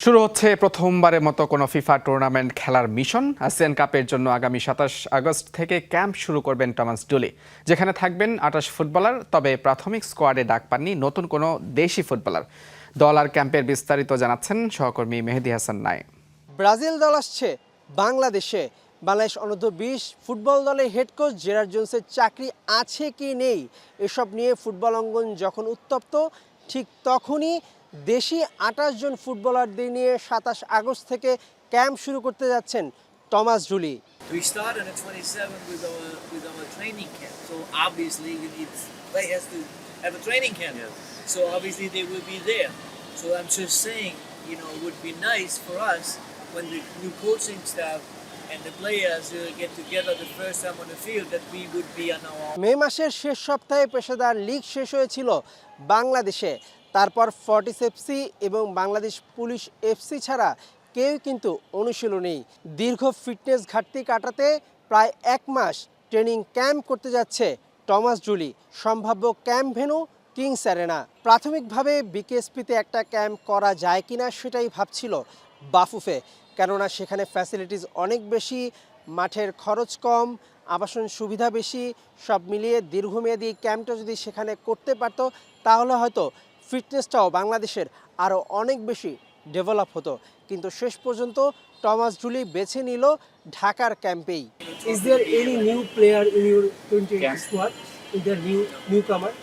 শুরু হচ্ছে প্রথমবারের মতো কোনো ফিফা টুর্নামেন্ট খেলার মিশন। আসিয়ান কাপের জন্য আগামী ২৭ আগস্ট থেকে ক্যাম্প শুরু করবেন টমাস ডুলি, যেখানে থাকবেন ২৮ ফুটবলার। তবে প্রাথমিক স্কোয়াডে ডাক পাননি নতুন কোনো দেশি ফুটবলার। দল আর ক্যাম্পের বিস্তারিত জানাচ্ছেন সহকর্মী মেহেদী হাসান নাইম। ব্রাজিল দল আসছে বাংলাদেশে। বাংলাদেশ অনূর্ধ্ব-২০ ফুটবল দলের হেড কোচ জেরার্ড জোন্সের চাকরি আছে কি নেই এসব নিয়ে ফুটবল অঙ্গন যখন উত্তপ্ত, ঠিক তখনই দেশি ২৮ জন ফুটবলারদের নিয়ে ২৭ আগস্ট থেকে ক্যাম্প শুরু করতে যাচ্ছেন Thomas ডুলি। We start on the 27th with our training camp. So obviously you need players to have a training camp. Yes. So obviously they will be there. So I'm just saying, it would be nice for us when the new coaching staff and the players get together the first time on the field that we would be on our মে মাসের শেষ সপ্তাহে পেশাদার league শেষ হয়েছিল বাংলাদেশে। তারপর Fortis FC এবং Bangladesh police FC ছাড়া কেউ কিন্তু অনুশীলনী। দীর্ঘ ফিটনেস ঘাটতি কাটাতে প্রায় ১ মাস ট্রেনিং ক্যাম্প করতে যাচ্ছে টমাস ডুলি। সম্ভাব্য ক্যাম্প ভেন্যু কিংস অ্যারেনা। প্রাথমিকভাবে বিকেএসপিতে একটা ক্যাম্প করা যায় কিনা সেটাই ভাবছিল বাফুফে, কেননা সেখানে ফ্যাসিলিটিস অনেক বেশি, মাঠের খরচ কম, আবাসন সুবিধা বেশি। সব মিলিয়ে দীর্ঘমেয়াদী ক্যাম্পটা যদি সেখানে করতে পারতো তাহলে হয়তো ফিটনেসটাও বাংলাদেশের আরও অনেক বেশি ডেভেলপ হতো। কিন্তু শেষ পর্যন্ত টমাস ডুলি বেছে নিল ঢাকার ক্যাম্পেই। Is there any new player in your 20 squad? Is there newcomer?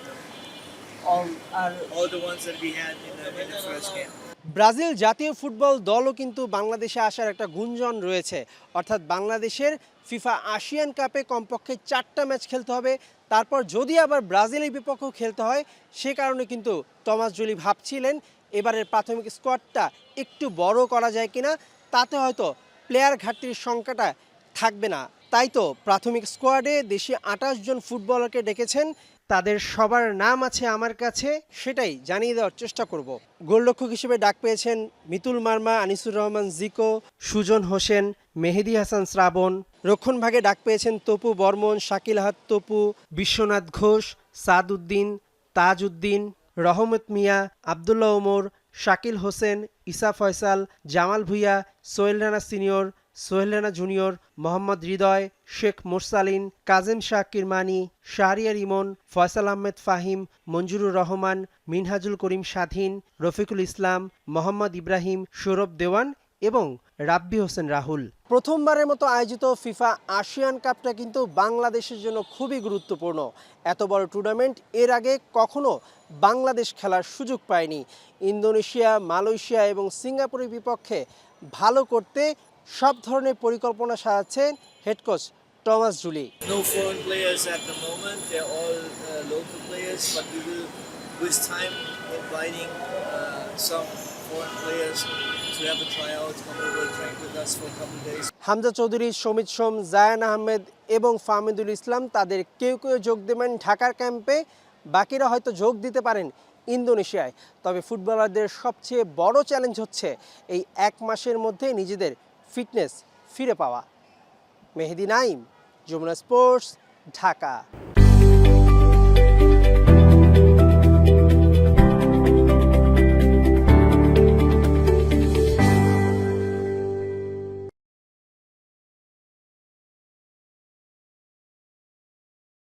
all the ones that we had in the first game. Brazil জাতীয় ফুটবল দলও কিন্তু বাংলাদেশে আসার একটা গুঞ্জন রয়েছে। অর্থাৎ বাংলাদেশের ফিফা আসিয়ান কাপে কমপক্ষে 4টা ম্যাচ খেলতে হবে, তারপর যদি আবার ব্রাজিলের বিপক্ষেও খেলতে হয়। সে কারণে কিন্তু টমাস ডুলি ভাবছিলেন এবারের প্রাথমিক স্কোয়াডটা একটু বড় করা যায় কিনা, তাতে হয়তো প্লেয়ার ঘাটতির সংখ্যাটা থাকবে না। তাই তো প্রাথমিক স্কোয়াডে দেশি ২৮ জন ফুটবলারকে ডেকেছেন। তাদের সবার নাম আছে আমার কাছে, সেটাই জানিয়ে দেওয়ার চেষ্টা করব। গোলরক্ষক হিসেবে ডাক পেয়েছেন মিতুল মার্মা, আনিসুর রহমান জিকো, সুজন হোসেন, মেহেদী হাসান শ্রাবণ। রক্ষণভাগে ডাক পেয়েছেন তপু বর্মন, শাকিল আহাদ তপু, বিশ্বনাথ ঘোষ, সাদ উদ্দিন, তাজ উদ্দিন, রহমত মিয়া, আবদুল্লাহ ওমর, শাকিল হোসেন, ইসা ফয়সাল, জামাল ভুইয়া, সোহেল রানা সিনিয়র, সোহেল রানা জুনিয়র, মোহাম্মদ হৃদয়, শেখ মোরসালিন, কাজেম শাহ কিরমানি, শাহরিয়ার ইমন, ফয়সাল আহমেদ ফাহিম, মঞ্জুরুর রহমান, মিনহাজুল করিম স্বাধীন, রফিকুল ইসলাম, মোহাম্মদ ইব্রাহিম, সৌরভ দেওয়ান এবং রাব্বি হোসেন রাহুল। প্রথমবারের মতো আয়োজিত ফিফা আসিয়ান কাপটা কিন্তু বাংলাদেশের জন্য খুবই গুরুত্বপূর্ণ। এত বড় টুর্নামেন্ট এর আগে কখনো বাংলাদেশ খেলার সুযোগ পায়নি। ইন্দোনেশিয়া, মালয়েশিয়া এবং সিঙ্গাপুরের বিপক্ষে ভালো করতে সব ধরনের পরিকল্পনা সাজাচ্ছেন head coach Thomas Dooley. No foreign players at the moment. They're all local players, but we will, with time, inviting some foreign players to have a tryout, come over, train with us for a couple of days. Hamza Chowdhury, Samit Shome, Zayan Ahmed এবং ফাহমিদুল ইসলাম তাদের কেউ কেউ যোগ দেবেন ঢাকার ক্যাম্পে, বাকিরা হয়তো যোগ দিতে পারেন ইন্দোনেশিয়ায়। তবে ফুটবলারদের সবচেয়ে বড় চ্যালেঞ্জ হচ্ছে এই ১ মাসের মধ্যে নিজেদের ফিটনেস ফিরে পাওয়া। মেহেদী নাইম, যমুনা স্পোর্টস, ঢাকা।